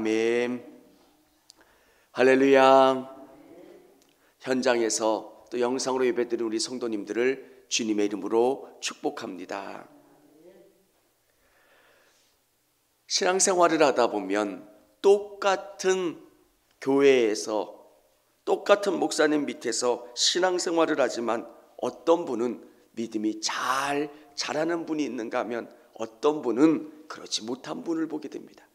아멘. 할렐루야. 현장에서 또 영상으로 예배드리는 우리 성도님들을 주님의 이름으로 축복합니다. 신앙생활을 하다 보면 똑같은 교회에서 똑같은 목사님 밑에서 신앙생활을 하지만 어떤 분은 믿음이 잘 자라는 분이 있는가 하면 어떤 분은 그렇지 못한 분을 보게 됩니다.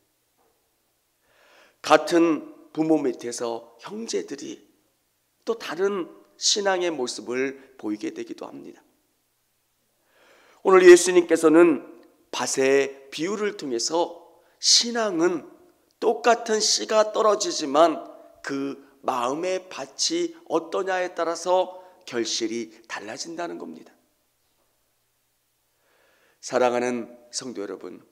같은 부모 밑에서 형제들이 또 다른 신앙의 모습을 보이게 되기도 합니다. 오늘 예수님께서는 밭의 비유를 통해서 신앙은 똑같은 씨가 떨어지지만 그 마음의 밭이 어떠냐에 따라서 결실이 달라진다는 겁니다. 사랑하는 성도 여러분,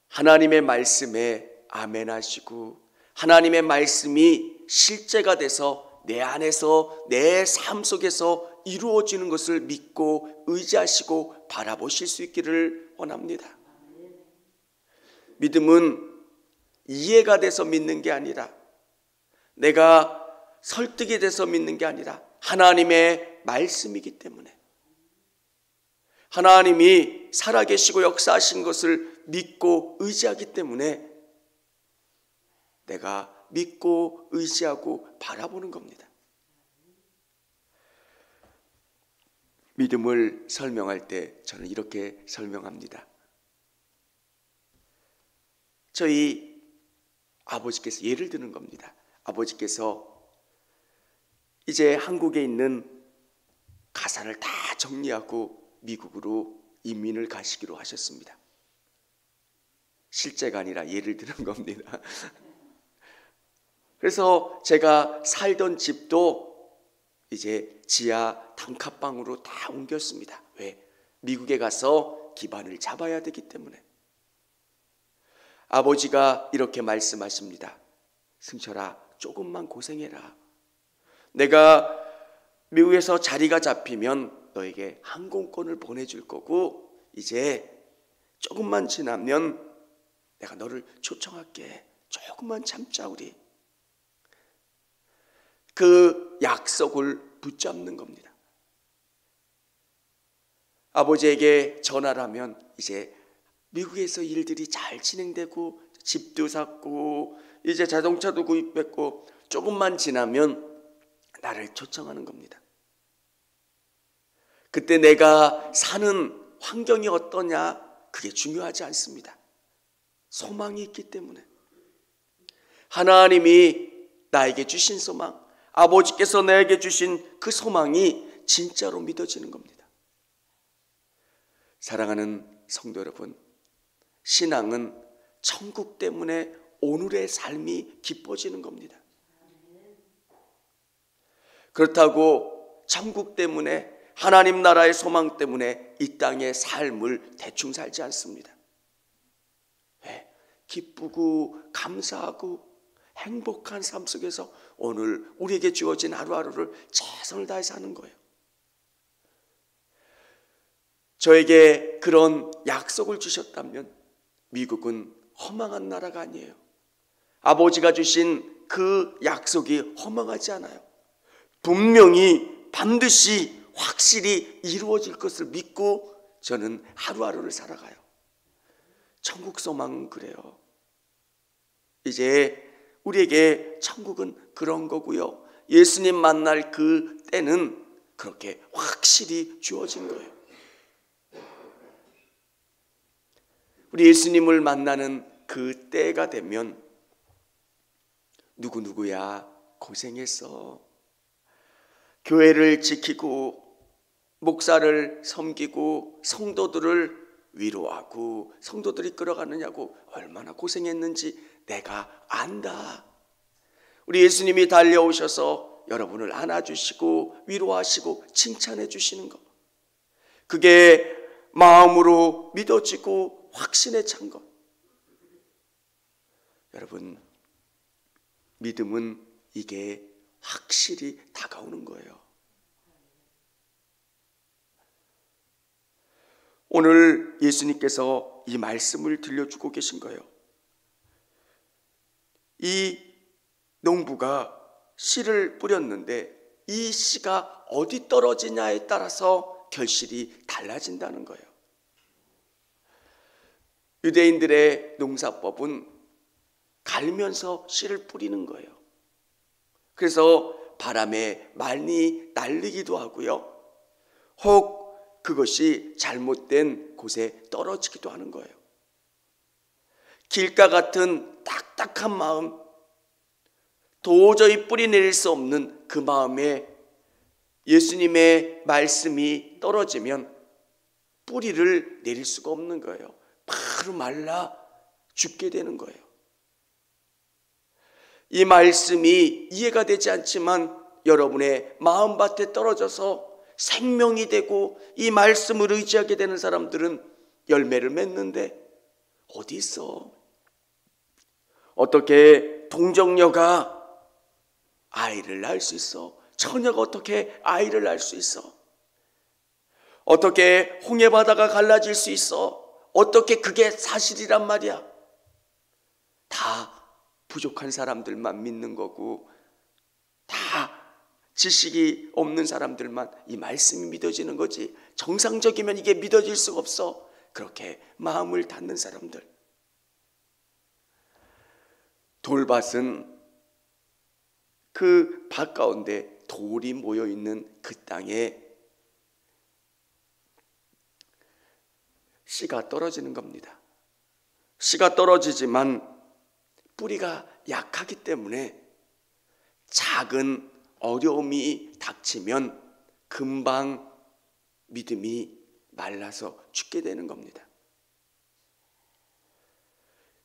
하나님의 말씀에 아멘 하시고 하나님의 말씀이 실제가 돼서 내 안에서 내 삶 속에서 이루어지는 것을 믿고 의지하시고 바라보실 수 있기를 원합니다. 믿음은 이해가 돼서 믿는 게 아니라, 내가 설득이 돼서 믿는 게 아니라 하나님의 말씀이기 때문에, 하나님이 살아계시고 역사하신 것을 믿고 의지하기 때문에 내가 믿고 의지하고 바라보는 겁니다. 믿음을 설명할 때 저는 이렇게 설명합니다. 저희 아버지께서 예를 드는 겁니다. 아버지께서 이제 한국에 있는 가사를 다 정리하고 미국으로 이민을 가시기로 하셨습니다. 실제가 아니라 예를 드는 겁니다. 그래서 제가 살던 집도 이제 지하 단칸방으로 다 옮겼습니다. 왜? 미국에 가서 기반을 잡아야 되기 때문에. 아버지가 이렇게 말씀하십니다. 승철아, 조금만 고생해라. 내가 미국에서 자리가 잡히면 너에게 항공권을 보내줄 거고, 이제 조금만 지나면 내가 너를 초청할게. 조금만 참자 우리. 그 약속을 붙잡는 겁니다. 아버지에게 전화를 하면 이제 미국에서 일들이 잘 진행되고 집도 샀고 이제 자동차도 구입했고 조금만 지나면 나를 초청하는 겁니다. 그때 내가 사는 환경이 어떠냐 그게 중요하지 않습니다. 소망이 있기 때문에. 하나님이 나에게 주신 소망, 아버지께서 나에게 주신 그 소망이 진짜로 믿어지는 겁니다. 사랑하는 성도 여러분, 신앙은 천국 때문에 오늘의 삶이 기뻐지는 겁니다. 그렇다고 천국 때문에, 하나님 나라의 소망 때문에 이 땅의 삶을 대충 살지 않습니다. 왜? 기쁘고 감사하고 행복한 삶 속에서 오늘 우리에게 주어진 하루하루를 최선을 다해 사는 거예요. 저에게 그런 약속을 주셨다면 미국은 허망한 나라가 아니에요. 아버지가 주신 그 약속이 허망하지 않아요. 분명히 반드시 확실히 이루어질 것을 믿고 저는 하루하루를 살아가요. 천국 소망은 그래요. 이제 우리에게 천국은 그런 거고요. 예수님 만날 그 때는 그렇게 확실히 주어진 거예요. 우리 예수님을 만나는 그 때가 되면 누구야 고생했어. 교회를 지키고 목사를 섬기고 성도들을 위로하고 성도들이 끌어가느냐고 얼마나 고생했는지 내가 안다. 우리 예수님이 달려오셔서 여러분을 안아주시고 위로하시고 칭찬해 주시는 것, 그게 마음으로 믿어지고 확신에 찬 것. 여러분, 믿음은 이게 확실히 다가오는 거예요. 오늘 예수님께서 이 말씀을 들려주고 계신 거예요. 이 농부가 씨를 뿌렸는데 이 씨가 어디 떨어지냐에 따라서 결실이 달라진다는 거예요. 유대인들의 농사법은 갈면서 씨를 뿌리는 거예요. 그래서 바람에 많이 날리기도 하고요. 혹 그것이 잘못된 곳에 떨어지기도 하는 거예요. 길가 같은 딱딱한 마음, 도저히 뿌리 내릴 수 없는 그 마음에 예수님의 말씀이 떨어지면 뿌리를 내릴 수가 없는 거예요. 바로 말라 죽게 되는 거예요. 이 말씀이 이해가 되지 않지만 여러분의 마음밭에 떨어져서 생명이 되고 이 말씀을 의지하게 되는 사람들은 열매를 맺는데 어디 있어? 어떻게 동정녀가 아이를 낳을 수 있어? 처녀가 어떻게 아이를 낳을 수 있어? 어떻게 홍해바다가 갈라질 수 있어? 어떻게 그게 사실이란 말이야? 다 부족한 사람들만 믿는 거고, 다 지식이 없는 사람들만 이 말씀이 믿어지는 거지, 정상적이면 이게 믿어질 수가 없어. 그렇게 마음을 닫는 사람들. 돌밭은 그 밭 가운데 돌이 모여있는 그 땅에 씨가 떨어지는 겁니다. 씨가 떨어지지만 뿌리가 약하기 때문에 작은 어려움이 닥치면 금방 믿음이 말라서 죽게 되는 겁니다.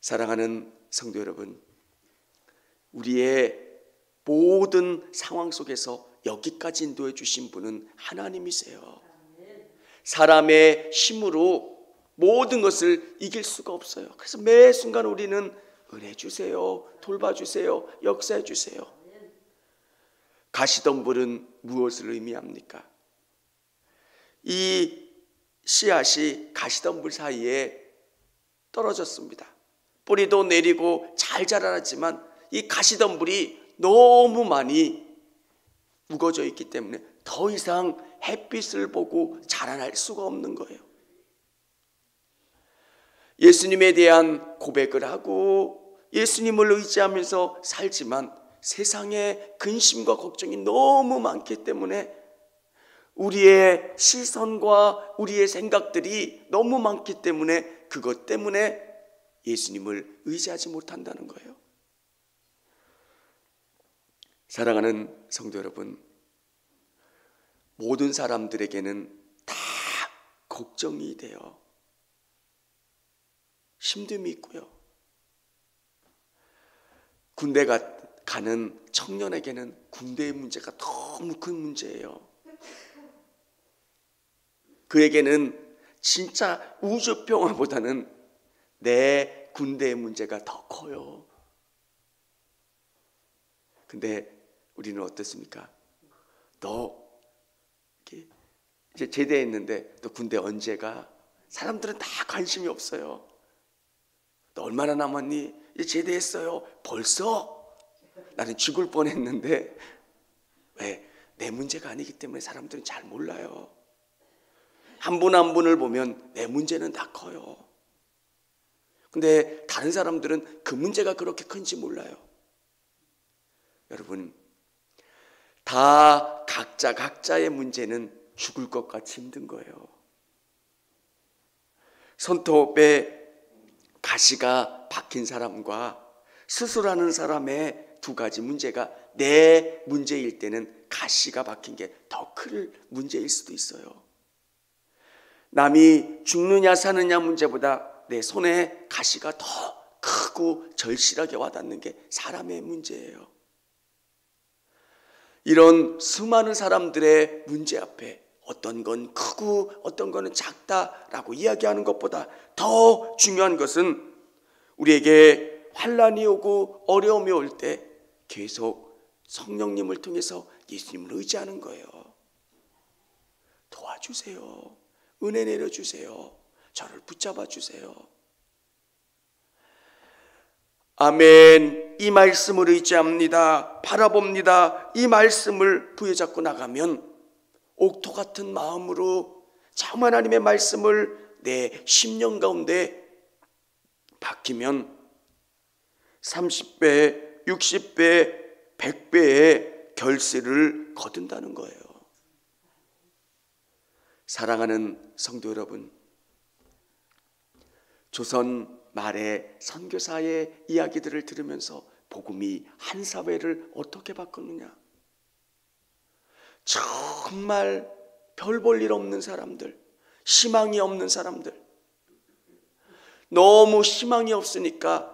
사랑하는 성도 여러분, 우리의 모든 상황 속에서 여기까지 인도해 주신 분은 하나님이세요. 사람의 힘으로 모든 것을 이길 수가 없어요. 그래서 매 순간 우리는 은혜 주세요, 돌봐주세요, 역사해 주세요. 가시덤불은 무엇을 의미합니까? 이 씨앗이 가시덤불 사이에 떨어졌습니다. 뿌리도 내리고 잘 자라났지만 이 가시덤불이 너무 많이 우거져 있기 때문에 더 이상 햇빛을 보고 자라날 수가 없는 거예요. 예수님에 대한 고백을 하고 예수님을 의지하면서 살지만 세상에 근심과 걱정이 너무 많기 때문에 우리의 시선과 우리의 생각들이 너무 많기 때문에 그것 때문에 예수님을 의지하지 못한다는 거예요. 사랑하는 성도 여러분, 모든 사람들에게는 다 걱정이 돼요. 힘듦이 있고요. 군대 가는 청년에게는 군대의 문제가 너무 큰 문제예요. 그에게는 진짜 우주평화보다는 내 군대의 문제가 더 커요. 근데 우리는 어떻습니까? 너 이제 제대했는데 너 군대 언제 가? 사람들은 다 관심이 없어요. 너 얼마나 남았니? 이제 제대했어요. 벌써? 나는 죽을 뻔했는데. 왜? 내 문제가 아니기 때문에 사람들은 잘 몰라요. 한 분 한 분을 보면 내 문제는 다 커요. 근데 다른 사람들은 그 문제가 그렇게 큰지 몰라요. 여러분, 다 각자의 문제는 죽을 것 같이 힘든 거예요. 손톱에 가시가 박힌 사람과 수술하는 사람의 두 가지 문제가 내 문제일 때는 가시가 박힌 게 더 큰 문제일 수도 있어요. 남이 죽느냐 사느냐 문제보다 내 손에 가시가 더 크고 절실하게 와닿는 게 사람의 문제예요. 이런 수많은 사람들의 문제 앞에 어떤 건 크고 어떤 거는 작다라고 이야기하는 것보다 더 중요한 것은 우리에게 환난이 오고 어려움이 올 때 계속 성령님을 통해서 예수님을 의지하는 거예요. 도와주세요. 은혜 내려주세요. 저를 붙잡아 주세요. 아멘. 이 말씀을 의지합니다, 바라봅니다, 이 말씀을 부여잡고 나가면 옥토 같은 마음으로 참 하나님의 말씀을 내 심령 가운데 박히면 30배, 60배, 100배의 결실을 거둔다는 거예요. 사랑하는 성도 여러분, 조선 말의 선교사의 이야기들을 들으면서 복음이 한 사회를 어떻게 바꿨느냐. 정말 별 볼 일 없는 사람들, 희망이 없는 사람들, 너무 희망이 없으니까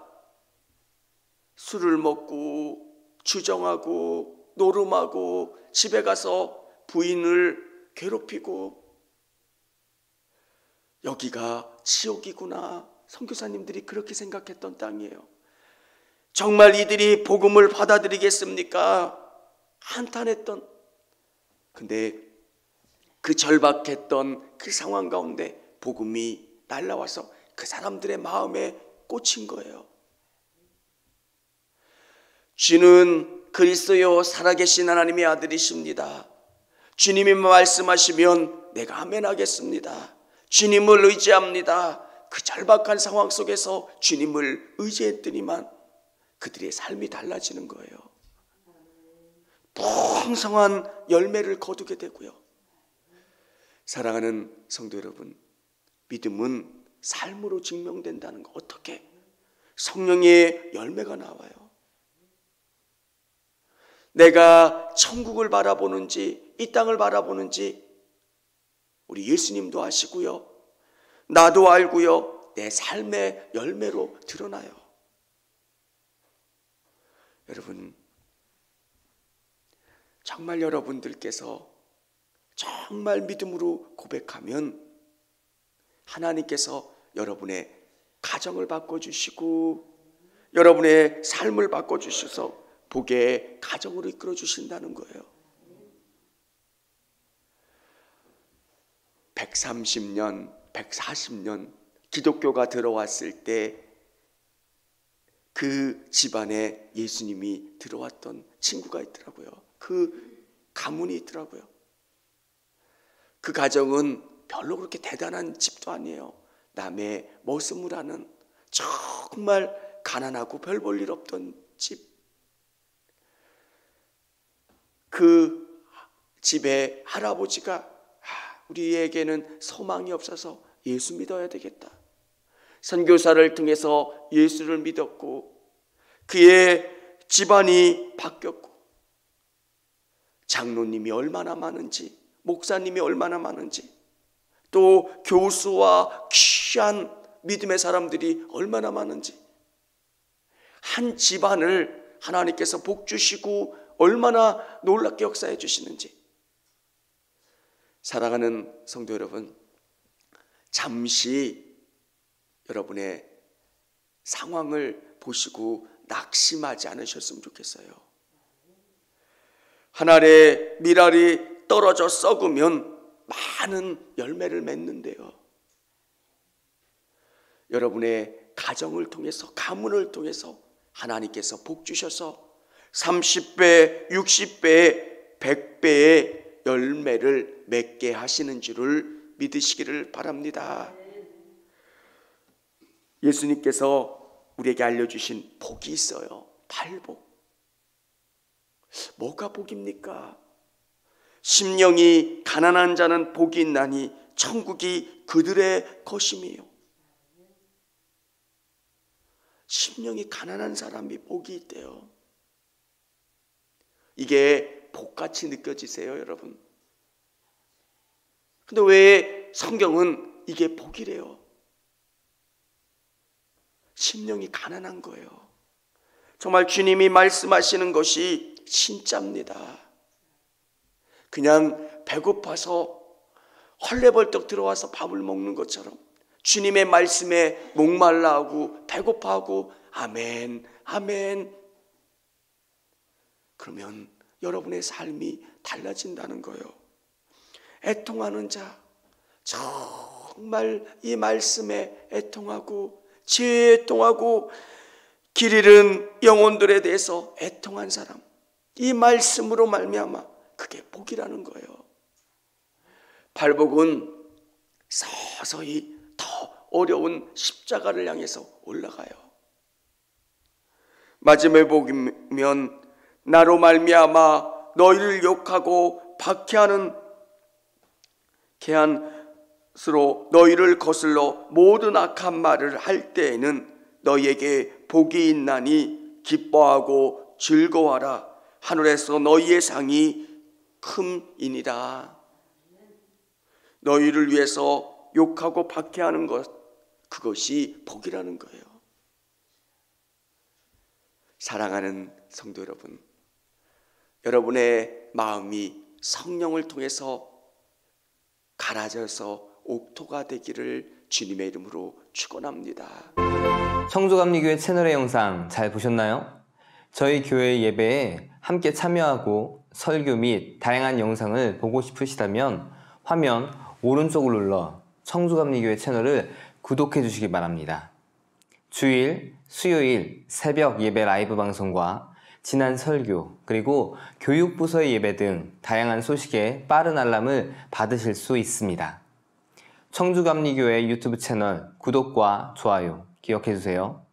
술을 먹고 주정하고 노름하고 집에 가서 부인을 괴롭히고, 여기가 지옥이구나. 선교사님들이 그렇게 생각했던 땅이에요. 정말 이들이 복음을 받아들이겠습니까? 한탄했던, 근데 그 절박했던 그 상황 가운데 복음이 날라와서 그 사람들의 마음에 꽂힌 거예요. 주는 그리스도요 살아계신 하나님의 아들이십니다. 주님이 말씀하시면 내가 아멘 하겠습니다. 주님을 의지합니다. 그 절박한 상황 속에서 주님을 의지했더니만 그들의 삶이 달라지는 거예요. 풍성한 열매를 거두게 되고요. 사랑하는 성도 여러분, 믿음은 삶으로 증명된다는 거. 어떻게? 성령의 열매가 나와요. 내가 천국을 바라보는지 이 땅을 바라보는지 우리 예수님도 아시고요, 나도 알고요, 내 삶의 열매로 드러나요. 여러분, 정말 여러분들께서 정말 믿음으로 고백하면 하나님께서 여러분의 가정을 바꿔주시고 여러분의 삶을 바꿔주셔서 복의 가정으로 이끌어 주신다는 거예요. 130년, 140년 기독교가 들어왔을 때 그 집안에 예수님이 들어왔던 친구가 있더라고요. 그 가문이 있더라고요. 그 가정은 별로 그렇게 대단한 집도 아니에요. 남의 머슴을 하는 정말 가난하고 별 볼 일 없던 집. 그 집의 할아버지가 우리에게는 소망이 없어서 예수 믿어야 되겠다. 선교사를 통해서 예수를 믿었고 그의 집안이 바뀌었고 장로님이 얼마나 많은지, 목사님이 얼마나 많은지, 또 교수와 귀한 믿음의 사람들이 얼마나 많은지, 한 집안을 하나님께서 복 주시고 얼마나 놀랍게 역사해 주시는지. 사랑하는 성도 여러분, 잠시 여러분의 상황을 보시고 낙심하지 않으셨으면 좋겠어요. 한 알의 밀알이 떨어져 썩으면 많은 열매를 맺는데요. 여러분의 가정을 통해서, 가문을 통해서 하나님께서 복 주셔서 30배, 60배, 100배의 열매를 맺게 하시는 줄을 믿으시기를 바랍니다. 예수님께서 우리에게 알려주신 복이 있어요. 팔복. 뭐가 복입니까? 심령이 가난한 자는 복이 있나니 천국이 그들의 것임이요. 심령이 가난한 사람이 복이 있대요. 이게 복같이 느껴지세요, 여러분? 근데 왜 성경은 이게 복이래요? 심령이 가난한 거예요. 정말 주님이 말씀하시는 것이 진짜입니다. 그냥 배고파서 헐레벌떡 들어와서 밥을 먹는 것처럼 주님의 말씀에 목말라하고 배고파하고 아멘, 아멘. 그러면 여러분의 삶이 달라진다는 거예요. 애통하는 자, 정말 이 말씀에 애통하고 지혜에 애통하고 길 잃은 영혼들에 대해서 애통한 사람, 이 말씀으로 말미암아 그게 복이라는 거예요. 발복은 서서히 더 어려운 십자가를 향해서 올라가요. 마지막에 복이면 나로 말미암아 너희를 욕하고 박해하는 개한스로 너희를 거슬러 모든 악한 말을 할 때에는 너희에게 복이 있나니 기뻐하고 즐거워하라. 하늘에서 너희의 상이 큼이니라. 너희를 위해서 욕하고 박해하는 것, 그것이 복이라는 거예요. 사랑하는 성도 여러분, 여러분의 마음이 성령을 통해서 갈아져서 옥토가 되기를 주님의 이름으로 축원합니다. 청주감리교회 채널의 영상 잘 보셨나요? 저희 교회 예배에 함께 참여하고 설교 및 다양한 영상을 보고 싶으시다면 화면 오른쪽을 눌러 청주감리교회 채널을 구독해 주시기 바랍니다. 주일, 수요일 새벽 예배 라이브 방송과 지난 설교, 그리고 교육부서의 예배 등 다양한 소식에 빠른 알람을 받으실 수 있습니다. 청주감리교회 유튜브 채널 구독과 좋아요 기억해 주세요.